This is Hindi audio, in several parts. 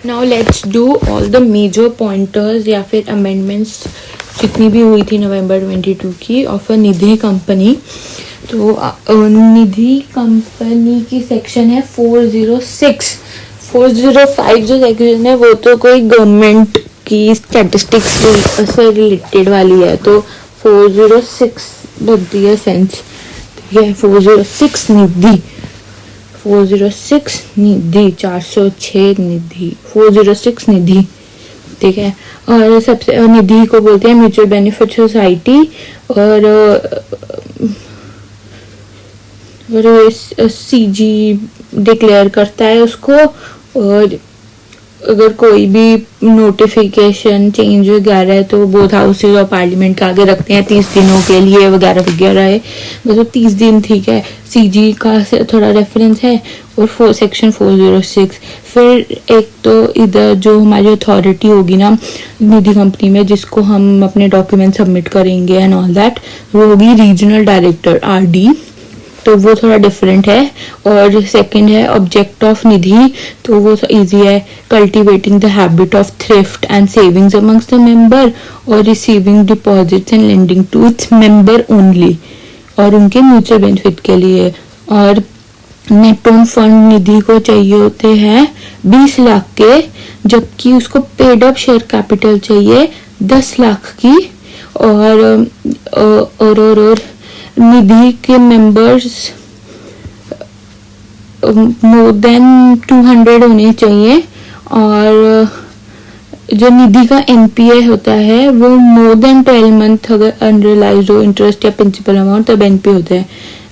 Now let's do all the major pointers या फिर अमेंडमेंट्स जितनी भी हुई थी नवंबर 22 की ऑफ अ निधि कंपनी। तो निधि कंपनी की सेक्शन है 406। 405 जो सेक्शन है वो तो कोई गवर्नमेंट की स्टैटिस्टिक्स से रिलेटेड वाली है, तो 406 बनती है सेंस। ठीक है, 406 निधि, 406 निधि, 406 निधि, 406 निधि। ठीक है, और सबसे निधि को बोलते हैं म्यूचुअल बेनिफिट सोसाइटी। और सीजी डिक्लेयर करता है उसको। और अगर कोई भी नोटिफिकेशन चेंज वगैरह है तो बोथ हाउसेज और पार्लियामेंट के आगे रखते हैं 30 दिनों के लिए वगैरह वगैरह है। मतलब 30 दिन ठीक है, सीजी का थोड़ा रेफरेंस है। और सेक्शन 406 फिर एक तो इधर जो हमारी अथॉरिटी होगी ना निधि कंपनी में, जिसको हम अपने डॉक्यूमेंट सबमिट करेंगे एंड ऑल दैट, वो होगी रीजनल डायरेक्टर आरडी। तो वो थोड़ा डिफरेंट है। और सेकंड है ऑब्जेक्ट ऑफ निधि, तो वो इजी है, cultivating the habit of thrift and savings amongst the member और receiving deposits and lending to its member only और उनके म्यूचुअल बेनिफिट के लिए। और नेट ओन फंड निधि को चाहिए होते हैं 20 लाख के, जबकि उसको पेड अप शेयर कैपिटल चाहिए 10 लाख की। और निधि के मेंबर्स मोर देन 200 होने चाहिए। और जो निधि का एनपीए होता है वो मोर देन 12 मंथ अगर अनरियलाइज्ड हो इंटरेस्ट या प्रिंसिपल अमाउंट तब एनपीए होता है।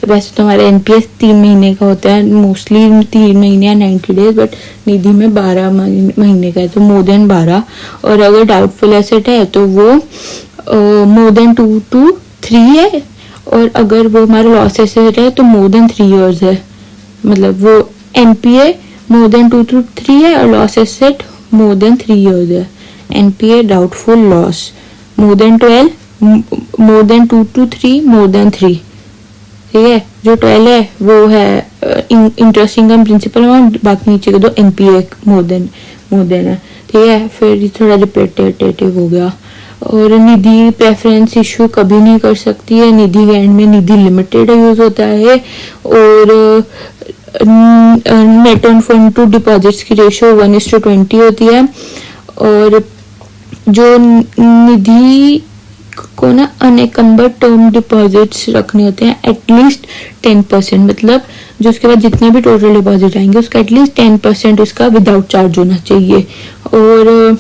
वैसे तो हमारा एनपीएस 3 महीने का होता है, मोस्टली 3 महीने या 90 डेज, बट निधि में 12 महीने का है, तो मोर देन 12। और अगर डाउटफुल एसेट है तो वो मोर देन 2 to 3 है। और अगर वो हमारा लॉस एसेट है तो मोर देन 3 years है। मतलब वो एनपीए मोर देन 2 to 3 है और loss asset more than 3 years है। NPA doubtful loss more than 12, more than 2 to 3, more than 3। ठीक है, जो 12 है वो है इंटरेस्ट इनकम प्रिंसिपल अमाउंट, बाकी नीचे के दो एनपीए मोर देन है। ठीक है, फिर थोड़ा रिपीटेटिव हो गया। और निधि प्रेफरेंस इशू कभी नहीं कर सकती है, निधि के एंड में निधि लिमिटेड यूज होता है। और net owned fund to deposits की रेशियो 1:20 होती है। और जो निधि को ना अनएकम्बर्ड टर्म डिपॉजिट्स रखने होते हैं एटलीस्ट 10%, मतलब जो उसके बाद जितने भी टोटल डिपॉजिट आएंगे उसका एटलीस्ट 10% उसका विदाउट चार्ज होना चाहिए। और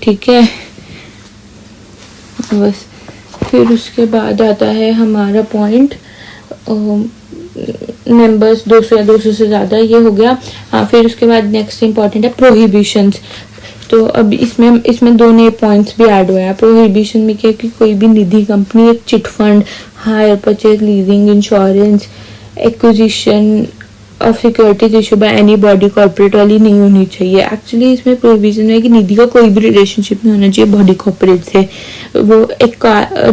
ठीक है, बस फिर उसके बाद आता है हमारा पॉइंट मेंबर्स 200 या 200 से ज़्यादा, ये हो गया। हाँ, फिर उसके बाद नेक्स्ट इम्पॉर्टेंट है प्रोहिबिशंस। तो अब इसमें दो नए पॉइंट्स भी ऐड हुए हैं। प्रोहिबिशन में क्या कि कोई भी निधि कंपनी एक chit fund, hire purchase, leasing, insurance, acquisition of securities issue by any body corporate वाली नहीं होनी चाहिए। एक्चुअली इसमें प्रोविजन है कि निधि का कोई भी रिलेशनशिप नहीं होना चाहिए बॉडी कॉर्पोरेट से। वो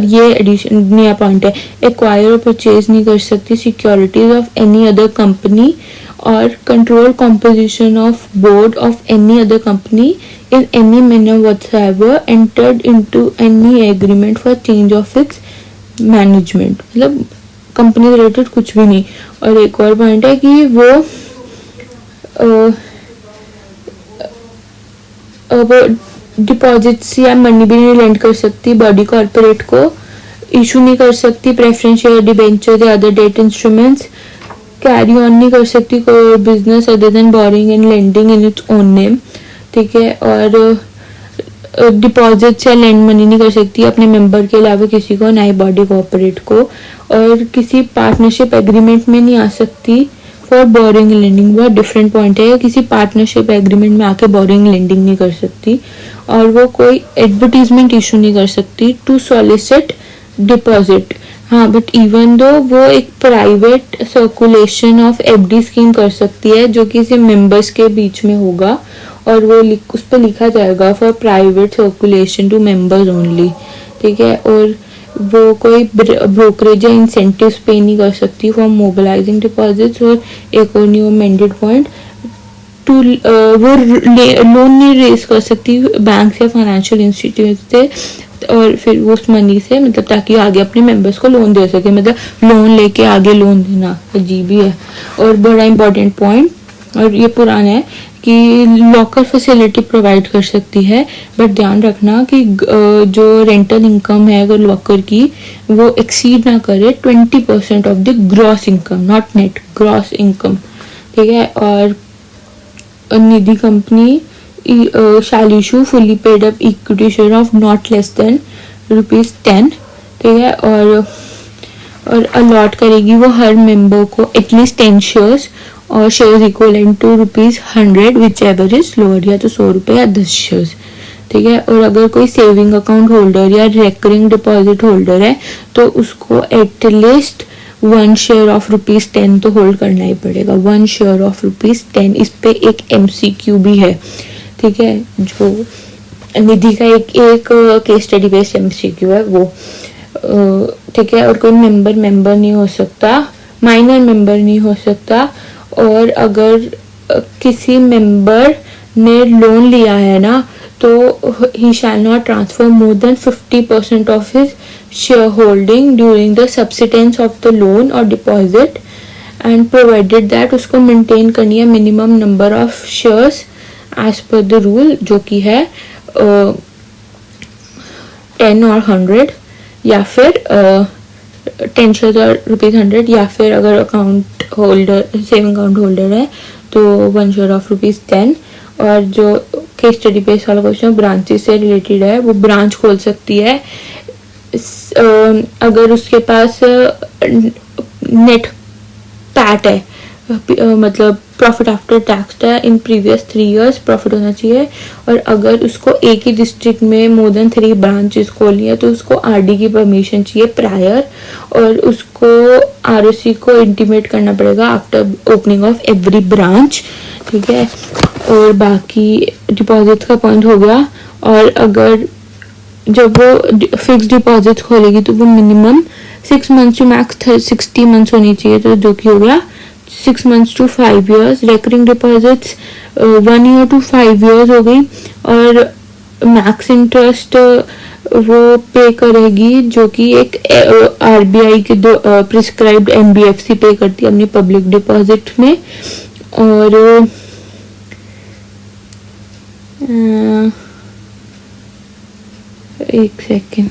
ये एडिशन नया पॉइंट है, एक्वायर और परचेज नहीं कर सकती securities of any other company और control composition of board of any other company in any manner whatsoever entered into any agreement for change of its management। मतलब कंपनी रिलेटेड कुछ भी नहीं। और एक और पॉइंट है कि वो डिपॉजिट्स या मनी भी नहीं लेंड कर सकती बॉडी कॉर्पोरेट को, इशू नहीं कर सकती प्रेफरेंशियल डिबेंचर या other debt instruments, carry on नहीं कर सकती कोई business other than boring and lending in its own name. ठीक है, और डिपॉजिट या लेंड मनी नहीं कर सकती अपने मेंबर के अलावा किसी को, ना ही बॉडी कॉर्पोरेट को। और किसी पार्टनरशिप एग्रीमेंट में नहीं आ सकती फॉर बोरिंग लेंडिंग। बहुत डिफरेंट पॉइंट है, किसी पार्टनरशिप एग्रीमेंट में आके बोरिंग लेंडिंग नहीं कर सकती। और वो कोई एडवर्टीजमेंट इशू नहीं कर सकती टू सॉलिसिट डिपॉजिट। हाँ, बट इवन दो वो एक private circulation of FD scheme कर सकती है जो किसी मेंबर्स के बीच में होगा और वो उस पर लिखा जाएगा for private circulation to members only. ठीक है, और वो कोई ब्रोकरेज या इंसेंटिव्स पे नहीं कर सकती फॉर मोबिलाइजिंग डिपॉजिट्स। और एक और न्यू अमेंडेड पॉइंट, टू वो लोन नहीं रेज कर सकती बैंक या फाइनेंशियल इंस्टीट्यूट से, और फिर वो उस मनी से मतलब ताकि आगे अपने मेंबर्स को लोन दे सके, मतलब लोन लेके आगे लोन देना अजीब ही है। और बड़ा इंपॉर्टेंट पॉइंट, और ये पुराना है, कि लॉकर फैसिलिटी प्रोवाइड कर सकती है, बट ध्यान रखना कि जो रेंटल इनकम है अगर लॉकर की वो एक्सीड ना करे 20% of the gross income, not net, gross income, ठीक है। और निधि company shall issue fully paid up equity share of not less than ₹10, ठीक है। और अलॉट करेगी वो हर मेंबर को एटलीस्ट 10 शेयर्स, और shares equivalent to ₹100 whichever is lower, या तो 100 रुपये या 10 शेयर्स, ठीक है। और अगर कोई सेविंग अकाउंट होल्डर या रेकरिंग डिपॉजिट होल्डर है तो उसको एटलीस्ट 1 शेयर ऑफ ₹10 तो होल्ड करना ही पड़ेगा, 1 शेयर ऑफ ₹10। इस पे एक MCQ भी है, ठीक है, जो निधि का एक केस स्टडी बेस्ड MCQ है वो, ठीक है। और कोई मेंबर नहीं हो सकता, माइनर मेंबर नहीं हो सकता, और अगर किसी मेंबर ने लोन लिया है ना तो he shall not transfer more than 50% of his shareholding during the subsistence of the loan or deposit, and provided that उसको maintain करनी है minimum number of shares as per the rule, जो कि है 10 और 100, या फिर 10 शेयर्स और ₹100, या फिर अगर account holder saving account holder है तो 1 शेयर ऑफ ₹10। और जो केस स्टडी बेस्ड वाला क्वेश्चन ब्रांचेस से रिलेटेड है, वो ब्रांच खोल सकती है अगर उसके पास नेट पैट है, मतलब प्रॉफिट आफ्टर टैक्स है, इन प्रीवियस 3 years प्रॉफिट होना चाहिए। और अगर उसको एक ही डिस्ट्रिक्ट में मोर देन 3 ब्रांचेस खोलनी है तो उसको RD की परमिशन चाहिए प्रायर, और उसको ROC को इंटीमेट करना पड़ेगा after opening of every branch, ठीक है। और बाकी डिपॉजिट का पॉइंट हो गया। और अगर जब वो फिक्स डिपॉजिट खोलेगी तो वो minimum 6 months to max 60 months होनी चाहिए, तो जो कि हो गया 6 months to 5 years। Recurring deposits 1 year to 5 years हो गई। और मैक्स इंटरेस्ट वो पे करेगी जो कि एक RBI के प्रिस्क्राइब्ड NBFC पे करती है अपनी पब्लिक डिपॉजिट में। और एक सेकेंड,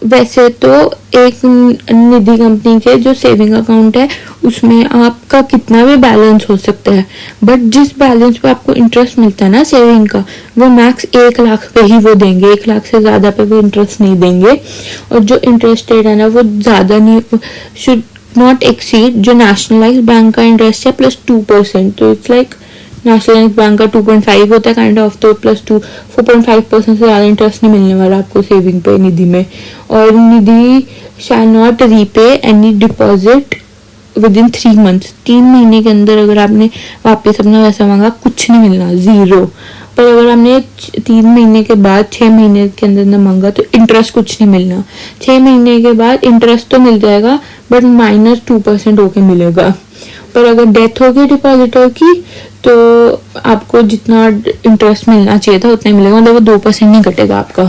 वैसे तो एक निधि कंपनी के जो सेविंग अकाउंट है उसमें आपका कितना भी बैलेंस हो सकता है, बट जिस बैलेंस पे आपको इंटरेस्ट मिलता है ना सेविंग का, वो मैक्स 1 लाख पे ही वो देंगे, 1 लाख से ज्यादा पे वो इंटरेस्ट नहीं देंगे। और जो इंटरेस्ट रेट है ना वो ज्यादा नहीं, शुड नॉट एक्सीड जो नेशनलाइज बैंक का इंटरेस्ट है +2%, तो इट्स लाइक नेशनल बैंक का 2.5 होता है काइंड ऑफ, तो +2 4.5% से ज़्यादा इंटरेस्ट नहीं मिलने वाला आपको सेविंग पे निधि में। और Nidhi shall not repay any deposit within 3 months, 3 महीने के अंदर अगर आपने वापस अपना पैसा मांगा कुछ नहीं मिलना, 0। पर अगर आपने 3 महीने के बाद 6 महीने के अंदर न मांगा तो इंटरेस्ट कुछ नहीं मिलना। 6 महीने के बाद इंटरेस्ट तो मिल जाएगा बट -2% होके मिलेगा। पर अगर डेथ होगी डिपॉजिटर की तो आपको जितना इंटरेस्ट मिलना चाहिए था उतना ही मिलेगा, मतलब वो 2% नहीं कटेगा आपका।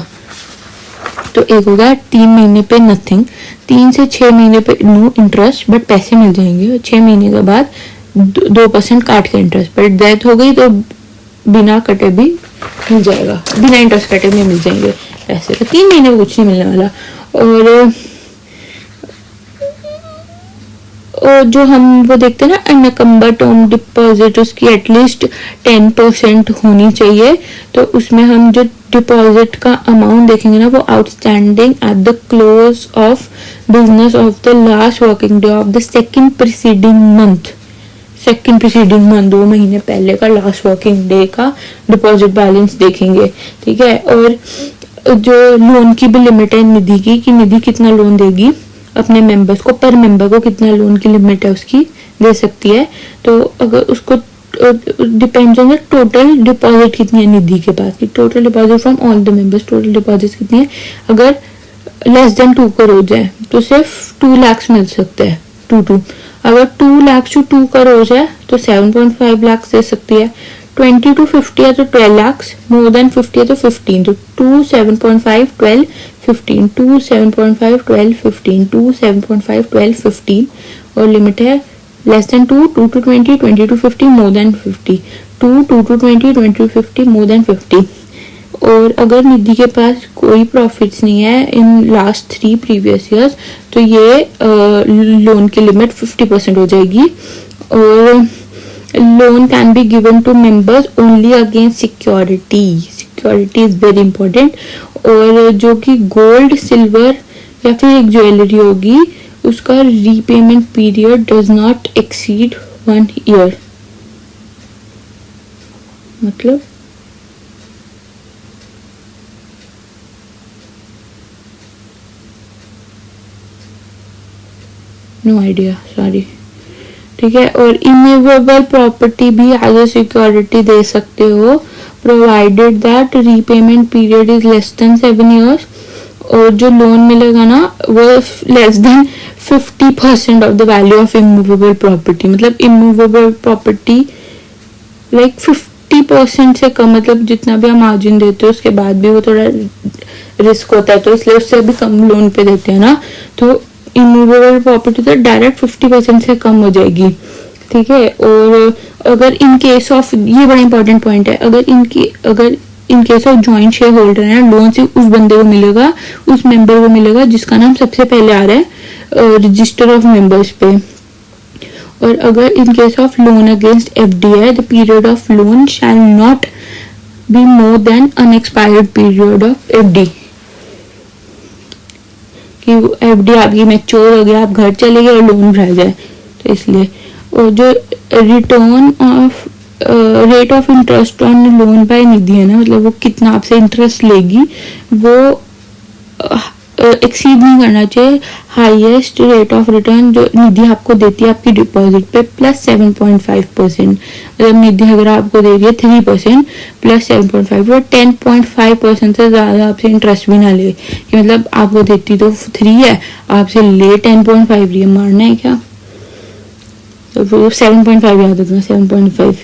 तो एक होगा 3 महीने पे नथिंग, 3 से 6 महीने पे नो इंटरेस्ट बट पैसे मिल जाएंगे, 6 महीने के बाद 2% काट के इंटरेस्ट। पर डेथ हो गई तो बिना कटे भी मिल जाएगा, बिना इंटरेस्ट कटे भी मिल जाएंगे पैसे। तो 3 महीने में कुछ नहीं मिलने वाला। और जो हम वो देखते हैं ना अनकम्बर टर्म डिपॉजिट, उसकी एटलीस्ट 10% होनी चाहिए। तो उसमें हम जो डिपॉजिट का अमाउंट देखेंगे ना वो outstanding at the close of business of the last working day of the second preceding month, 2 महीने पहले का लास्ट वर्किंग डे का डिपॉजिट बैलेंस देखेंगे, ठीक है। और जो लोन की भी लिमिट है निधि की, कि निधि कितना लोन देगी अपने मेंबर्स को, पर मेंबर को कितना लोन की लिमिट है उसकी दे सकती है। तो अगर उसको depends on the total deposit कितनी है निधि के पास, कि total deposit from all the members, total deposit कितनी है। अगर लेस देन 2 करोड़ है तो सिर्फ 2 लाख मिल सकते हैं, 2 अगर 2 लाख टू 2 करोड़ है तो 7.5 लाख दे सकती है, 20 to 50 है तो 12 lakhs, more than 50 है तो 15, तो 2, 7.5, 12, 15, 2, 7.5, 12, 15, 2, 7.5, 12, 15, और लिमिट है less than 2, 2 to 20, 20 to 50, more than 50, 2, 2 to 20, 20 to 50, more than 50। और अगर निधि के पास कोई प्रॉफिट्स नहीं है इन लास्ट 3 प्रीवियस ईयर्स तो ये लोन की लिमिट 50% हो जाएगी। और loan can be given to members only against security, security is very important. और जो कि गोल्ड, सिल्वर या फिर एक ज्वेलरी होगी उसका repayment period does not exceed 1 year. मतलब नो आइडिया, सॉरी। ठीक है। और इमूवेबल प्रॉपर्टी भी एज अ सिक्योरिटी दे सकते हो provided that repayment period is less than 7 years. और जो लोन मिलेगा ना वो less than 50% of the value of immovable property. मतलब इमूवेबल प्रॉपर्टी लाइक 50% से कम, मतलब जितना भी हम मार्जिन देते हो उसके बाद भी वो थोड़ा रिस्क होता है तो इसलिए उससे भी कम लोन पे देते हैं ना, तो इमूवेबल प्रॉपर्टी तो डायरेक्ट 50% से कम हो जाएगी। ठीक है। और अगर इन केस ऑफ, ये बड़ा इंपॉर्टेंट पॉइंट है, अगर in case of joint share holder है ना, लोन सिर्फ उस बंदे को मिलेगा, उस मेंबर को मिलेगा जिसका नाम सबसे पहले आ रहा है रजिस्टर ऑफ मेंबर्स पे। और अगर in case of loan against FD है, the period of loan shall not be more than unexpired period of FD. कि एफडी आपकी मैच्योर हो गया, आप घर चले गए और लोन रह जाए, तो इसलिए। और जो return of rate of interest on loan by Nidhi है ना, मतलब वो कितना आपसे इंटरेस्ट लेगी वो एक्सीड नहीं करना चाहिए हाईएस्ट रेट ऑफ रिटर्न जो निधि आपको देती है आपकी डिपॉजिट पे प्लस 7.5%। मतलब निधि अगर आपको दे रही है 3% प्लस 7.5, वो 10.5% से ज्यादा आपसे इंटरेस्ट भी ना ले। कि मतलब आपको देती तो 3 है, आपसे ले 10.5 रही है, मारना है क्या? तो 7.5 याद रखना, 7.5।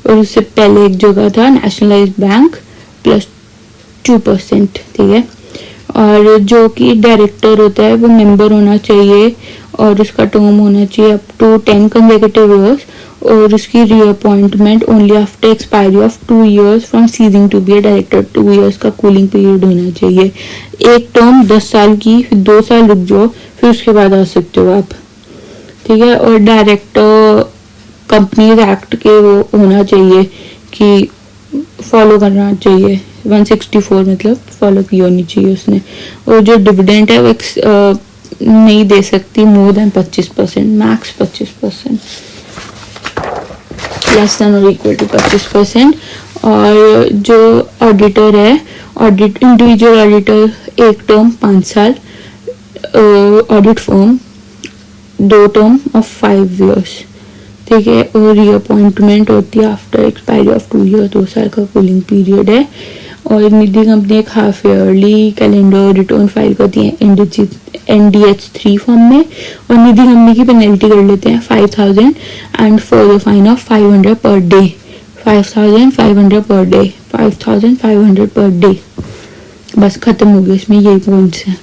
और उससे पहले एक जगह था नेशनलाइज्ड बैंक प्लस 2%। ठीक है। और जो कि डायरेक्टर होता है वो मेंबर होना चाहिए और उसका टर्म होना चाहिए अप टू 10 कंसेक्यूटिव ईयर्स। और उसकी reappointment only after expiry of 2 years from ceasing to be a director. 2 years का कूलिंग पीरियड होना चाहिए। एक टर्म 10 साल की, फिर 2 साल रुक जाओ, फिर उसके बाद आ सकते हो आप। ठीक है। और डायरेक्टर कंपनीज एक्ट के वो होना चाहिए कि फॉलो करना चाहिए, 164 मतलब फॉलो की होनी चाहिए उसने। और जो डिविडेंड है वो नहीं दे सकती more than 25%, max 25%, less than और इक्वल टू 25%। और जो ऑडिटर है, इंडिविजुअल ऑडिटर एक टर्म 5 साल, audit firm 2 term of 5 years. ठीक है। और रीअपॉइंटमेंट होती है आफ्टर एक्सपायरी ऑफ 2 ईयर, 2 साल का कूलिंग पीरियड है। और निधि कंपनी एक half yearly calendar return file करती है NDH3 फॉर्म में। और निधि कंपनी की पेनल्टी कर लेते हैं 5,000 and for the fine of 500 per day, 5,500 per day, 5,500 per day. बस खत्म हो गया, इसमें यही पॉइंट्स हैं।